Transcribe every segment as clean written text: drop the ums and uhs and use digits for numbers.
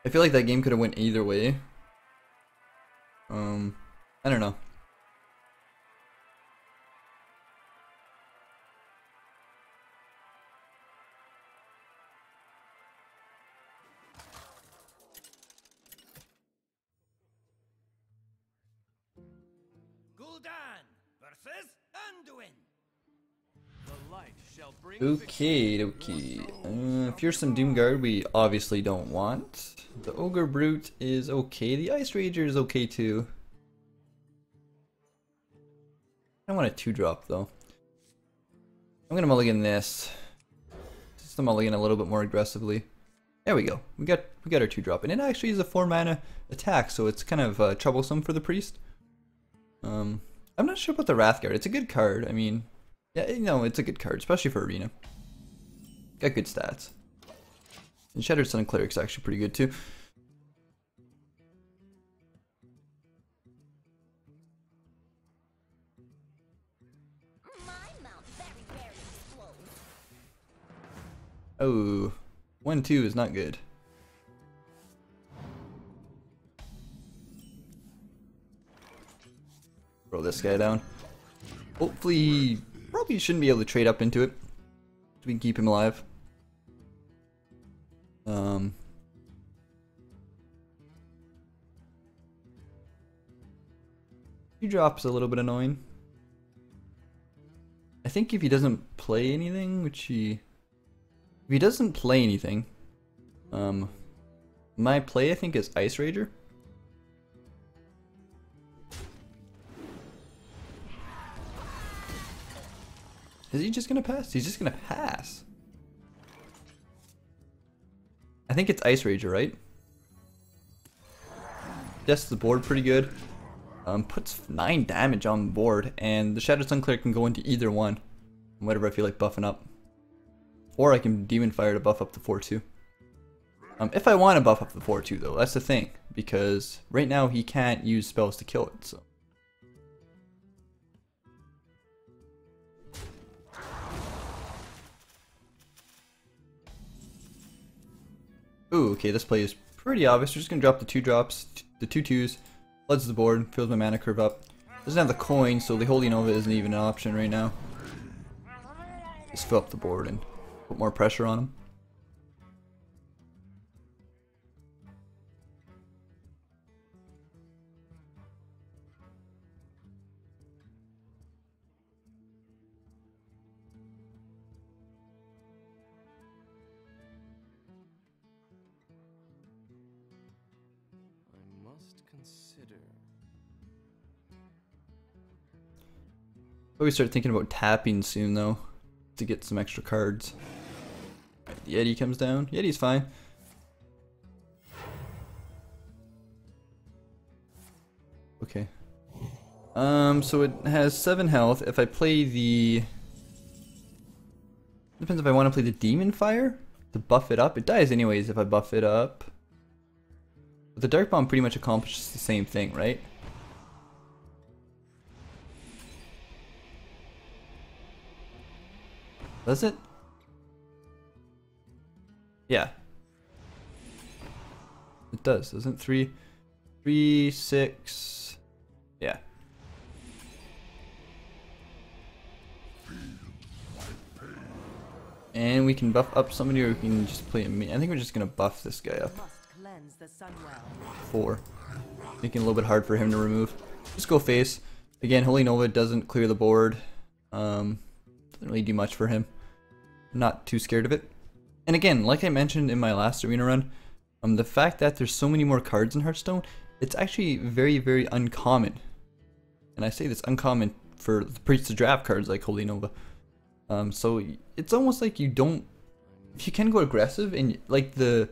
I feel like that game could have went either way. I don't know. Okay, okay. Fearsome Doomguard we obviously don't want. The Ogre Brute is okay. The Ice Rager is okay too. I want a 2-drop though. I'm gonna mulligan this. Just to mulligan a little bit more aggressively. There we go. We got our 2-drop, and it actually is a 4-mana attack, so it's kind of troublesome for the priest. I'm not sure about the Wrathguard. It's a good card. I mean, yeah, you know, it's a good card, especially for arena. Got good stats. And Shattered Sun Cleric's actually pretty good too. Oh, 1-2 is not good. Throw this guy down. Hopefully, probably shouldn't be able to trade up into it. So we can keep him alive. He drops a little bit annoying. I think if he doesn't play anything, if he doesn't play anything, my play I think is Ice Rager. Is he just gonna pass? He's just gonna pass. I think it's Ice Rager, right? Deaths the board pretty good. Puts 9 damage on the board, and the Shattered Sun Cleric can go into either one. Whatever I feel like buffing up. Or I can Demon Fire to buff up the 4-2. If I want to buff up the 4-2 though, that's the thing. Because right now he can't use spells to kill it, so. Ooh, okay, this play is pretty obvious. We're just gonna drop the 2-drops, the 2-2s, floods the board, fills my mana curve up. Doesn't have the coin, so the Holy Nova isn't even an option right now. Just fill up the board and put more pressure on him. Probably start thinking about tapping soon though, to get some extra cards. Right, the Yeti comes down. Yeti's fine. Okay. So it has 7 health. If I play the... Depends if I want to play the Demon Fire to buff it up. It dies anyways if I buff it up. But the Dark Bomb pretty much accomplishes the same thing, right? Does it? Yeah. It does, doesn't it? 3, 6. Yeah. And we can buff up somebody, or we can just play a minion. I think we're just gonna buff this guy up. 4. Making it a little bit hard for him to remove. Just go face. Again, Holy Nova doesn't clear the board. Doesn't really do much for him. Not too scared of it. And again, like I mentioned in my last arena run, the fact that there's so many more cards in Hearthstone, it's actually very, very uncommon. And I say this uncommon for the Priest to draft cards like Holy Nova. So it's almost like you don't, if you can go aggressive and like the,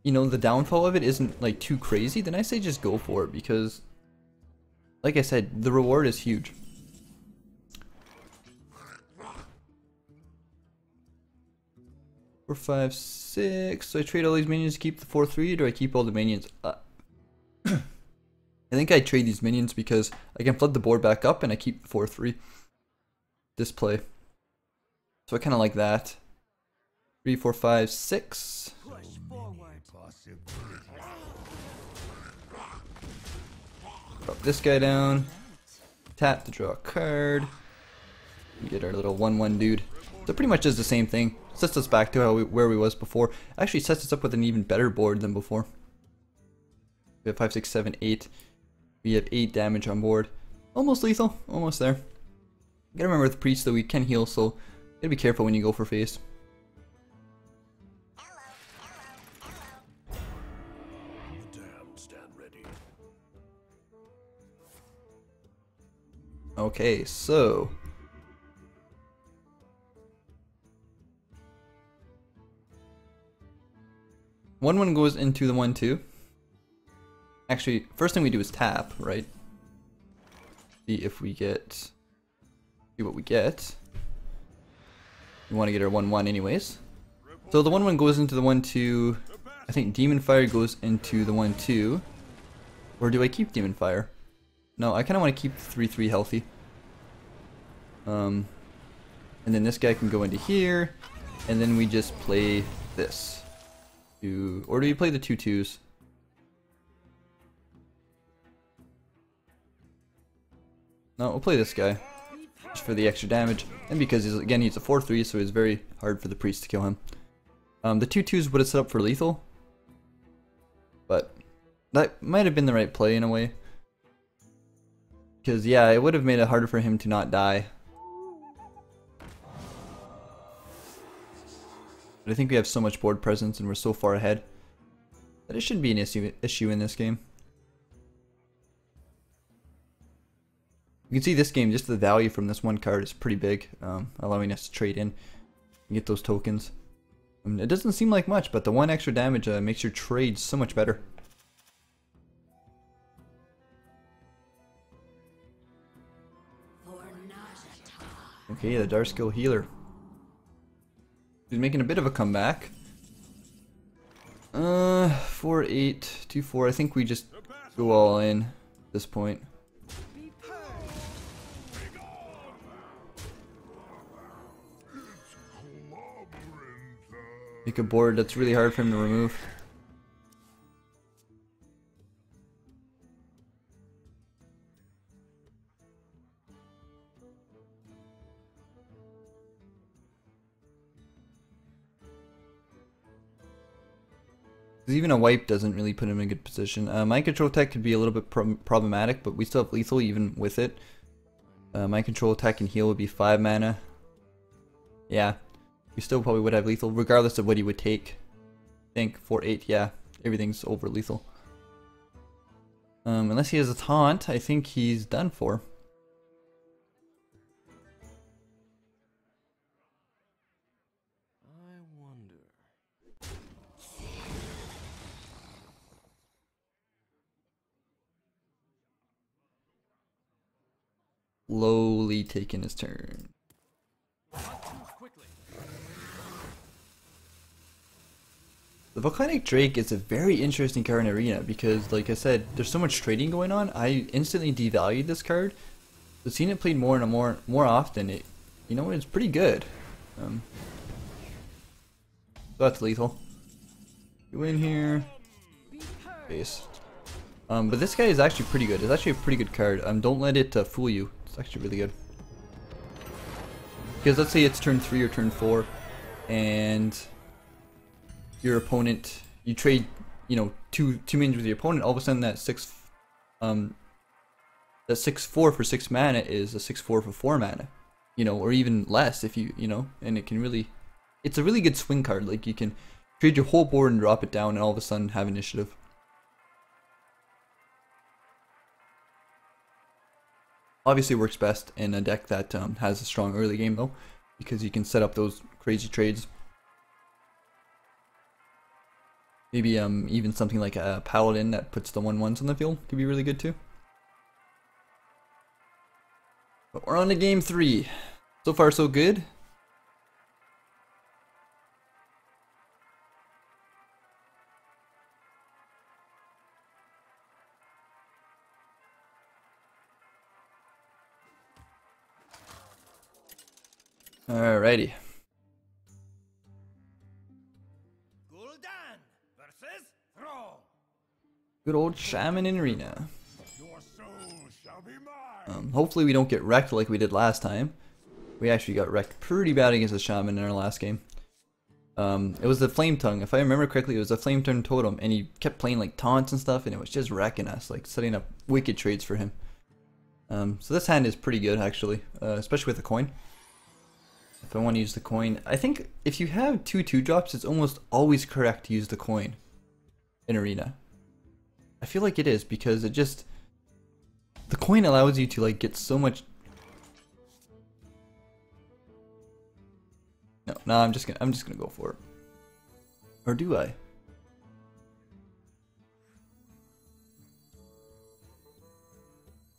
you know, the downfall of it isn't like too crazy, then I say just go for it, because like I said, the reward is huge. Four, 5, 6. So I trade all these minions to keep the 4-3, or do I keep all the minions? I think I trade these minions because I can flood the board back up and I keep the 4-3. This play. So I kind of like that. 3, 4, 5, 6. Drop this guy down. Tap to draw a card. We get our little 1/1 dude. So it pretty much does the same thing. Sets us back to where we was before. Actually sets us up with an even better board than before. We have 5, 6, 7, 8. We have 8 damage on board. Almost lethal. Almost there. You gotta remember with Priest though, we can heal, so you gotta be careful when you go for face. Okay, so 1/1 goes into the 1/2. Actually, first thing we do is tap, right? See if we get, see what we get. We want to get our 1/1 anyways. So the 1/1 goes into the 1/2. I think Demon Fire goes into the 1/2. Or do I keep Demon Fire? No, I kind of want to keep the 3/3 healthy. And then this guy can go into here, and then we just play this. Or do you play the 2/2s? No, we'll play this guy just for the extra damage, and because he's a 4/3, so it's very hard for the priest to kill him. The 2/2s would have set up for lethal, but that might have been the right play in a way. Because yeah, it would have made it harder for him to not die. But I think we have so much board presence and we're so far ahead that it shouldn't be an issue in this game. You can see this game, just the value from this one card is pretty big, allowing us to trade in and get those tokens. It doesn't seem like much, but the 1 extra damage makes your trade so much better. Okay, the Dark Healer. He's making a bit of a comeback. 4, 8, 2, 4. I think we just go all in at this point. Make a board that's really hard for him to remove. Even a wipe doesn't really put him in a good position. Mind Control Tech could be a little bit problematic, but we still have lethal even with it. Mind Control Attack and heal would be 5 mana. Yeah, we still probably would have lethal regardless of what he would take. I think 4, 8, yeah, everything's over lethal. Unless he has a taunt, I think he's done for. Slowly taking his turn. The Volcanic Drake is a very interesting card in Arena because, like I said, there's so much trading going on. I instantly devalued this card. So seeing it played more and more often, it's pretty good. So that's lethal. Go in here. Base. But this guy is actually pretty good. It's actually a pretty good card. Don't let it fool you. It's actually really good. Because let's say it's turn 3 or turn 4, and your opponent, you trade, two minions with your opponent. All of a sudden, that 6/4 for 6 mana is a 6/4 for 4 mana, or even less if you, and it can really, it's a really good swing card. Like you can trade your whole board and drop it down, and all of a sudden have initiative. Obviously works best in a deck that has a strong early game though, because you can set up those crazy trades. Maybe even something like a Paladin that puts the 1/1s on the field could be really good too. But we're on to game 3. So far so good. Alrighty. Good old Shaman in Arena. Hopefully we don't get wrecked like we did last time. We actually got wrecked pretty bad against the Shaman in our last game. It was the Flame Tongue. If I remember correctly, it was the Flame Tongue Totem, and he kept playing like taunts and stuff, and it was just wrecking us, like setting up wicked trades for him. So this hand is pretty good actually, especially with the coin. If I want to use the coin, I think if you have 2/2 drops, it's almost always correct to use the coin in Arena. I feel like it is because it just, the coin allows you to like get so much. No, I'm just gonna go for it. Or do I?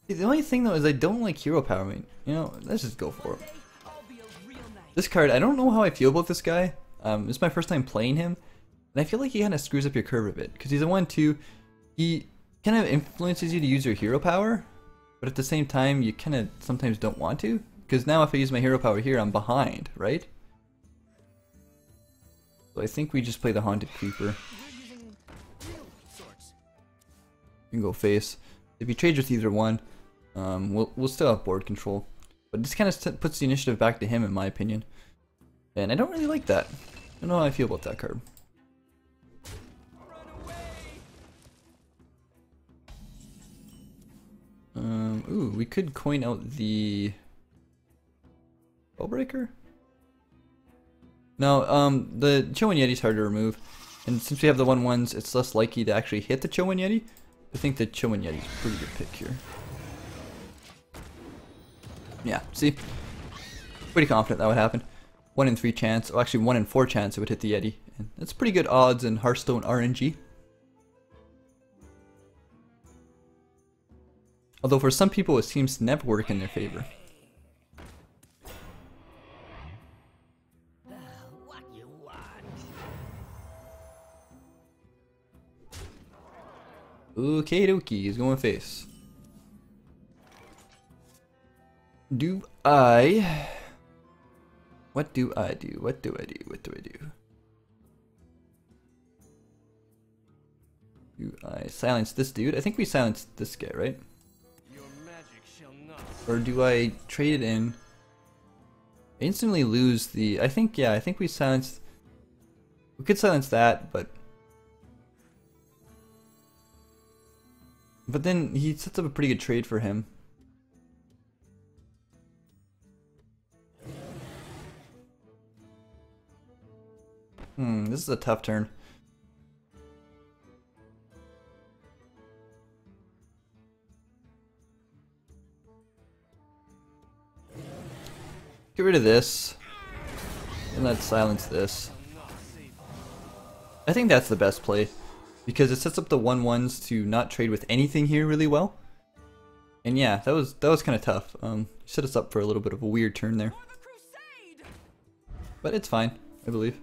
The only thing though is I don't like hero power. I mean, you know, let's just go for it. This card, I don't know how I feel about this guy. This is my first time playing him, and I feel like he kind of screws up your curve a bit because he's a 1/2. He kind of influences you to use your hero power, but at the same time, you kind of sometimes don't want to, because now if I use my hero power here, I'm behind, right? So I think we just play the Haunted Creeper. You can go face. If you trade with either one, we'll still have board control. But this kind of puts the initiative back to him, in my opinion. And I don't really like that. I don't know how I feel about that card. Ooh, we could coin out the Spellbreaker? No, the Chowan Yeti's hard to remove. And since we have the 1/1s, it's less likely to actually hit the Chowan Yeti. I think the Chowan Yeti's a pretty good pick here. Yeah, see? Pretty confident that would happen. 1 in 3 chance, or actually 1 in 4 chance it would hit the Yeti. And that's pretty good odds in Hearthstone RNG. Although for some people it seems to never work in their favor. Okay dokie, he's going face. What do I do? What do I do? Do I silence this dude? I think we silenced this guy, right? Or do I trade it in? I instantly lose the, I think we silenced, we could silence that, but then he sets up a pretty good trade for him. This is a tough turn. Get rid of this, and let's silence this. I think that's the best play, because it sets up the 1/1s to not trade with anything here really well. And yeah, that was kind of tough. Set us up for a little bit of a weird turn there, but it's fine, I believe.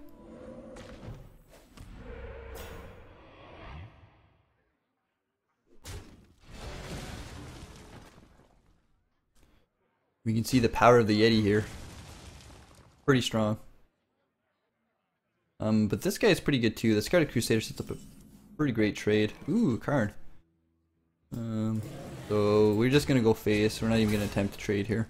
We can see the power of the Yeti here. Pretty strong. But this guy is pretty good too. The Scarlet Crusader sets up a pretty great trade. Ooh, card. So we're just gonna go face. We're not even gonna attempt to trade here.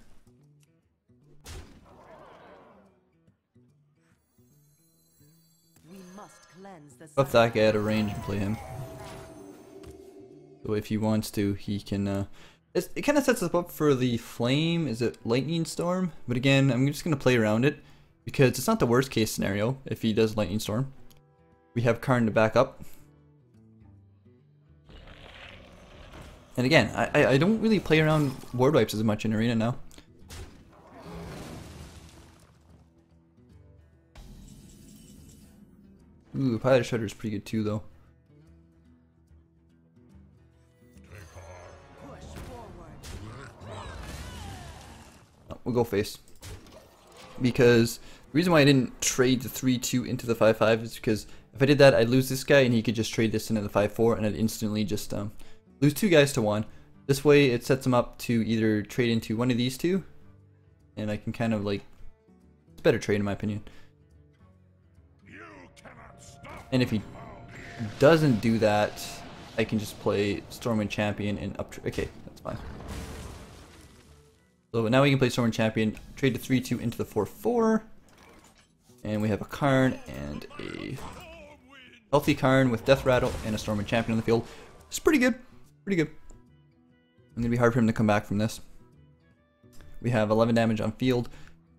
Buff that guy out of range and play him. So if he wants to, he can. It kind of sets us up for the flame. Is it Lightning Storm? But again, I'm just gonna play around it because it's not the worst case scenario if he does Lightning Storm. We have Karn to back up. And again, I don't really play around ward wipes as much in Arena now. Ooh, Pilot Shredder is pretty good too though. Oh, we'll go face. Because the reason why I didn't trade the 3/2 into the 5/5 is because if I did that, I'd lose this guy and he could just trade this into the 5/4 and I'd instantly just lose 2 guys to 1. This way it sets him up to either trade into one of these two, and I can kind of like, it's a better trade in my opinion. And if he doesn't do that, I can just play Stormwind Champion and up. Okay, that's fine. So now we can play Stormwind Champion, trade the 3/2 into the 4/4, and we have a Karn and a healthy Karn with Death Rattle and a Stormwind Champion on the field. It's pretty good, pretty good. It's gonna be hard for him to come back from this. We have 11 damage on field,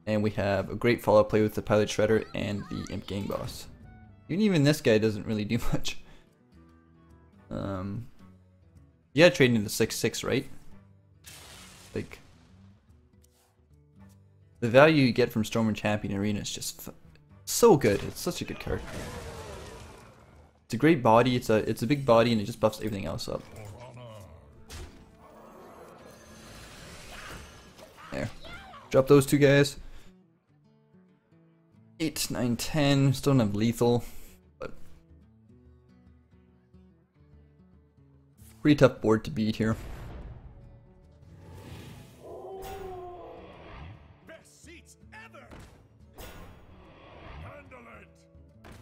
and we have a great follow-up play with the Pilot Shredder and the Imp Gang Boss. Even this guy doesn't really do much. Yeah, trading into 6/6, right? Like, the value you get from Stormwind Champion Arena is just so good. It's such a good card. It's a great body. It's a big body, and it just buffs everything else up. There. Drop those two guys. 8, 9, 10. Still don't have lethal, but pretty tough board to beat here.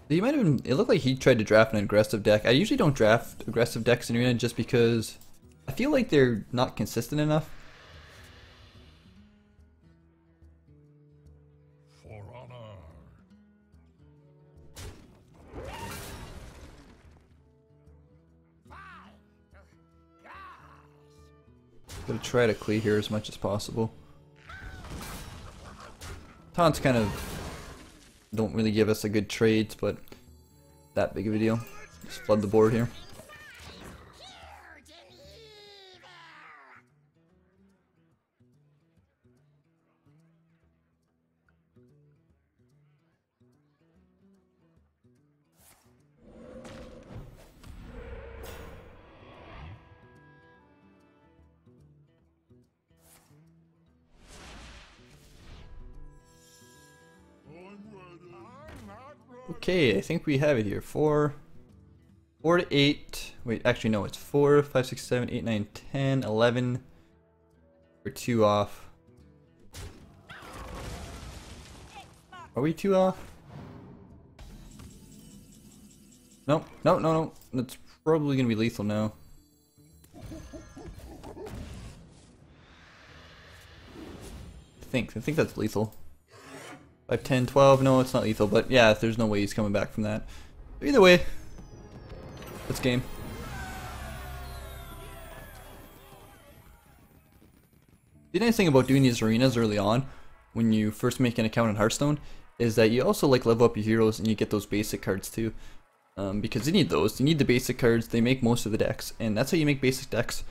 He might have been, it looked like he tried to draft an aggressive deck. I usually don't draft aggressive decks in Arena just because I feel like they're not consistent enough. For honor. Gonna try to clear here as much as possible. Taunts kind of don't really give us a good trades, but that big of a deal. Just flood the board here. Okay, I think we have it here. 4 to 8. Wait, actually no, it's 4, 5, 6, 7, 8, 9, 10, 11. We're 2 off. Are we 2 off? Nope, no, no, no. That's probably gonna be lethal now. I think that's lethal. 5, 10, 12, no, it's not lethal, but yeah, there's no way he's coming back from that. Either way, let's game. The nice thing about doing these arenas early on, when you first make an account in Hearthstone, is that you also like level up your heroes and you get those basic cards too. Because you need those, you need the basic cards, they make most of the decks, and that's how you make basic decks.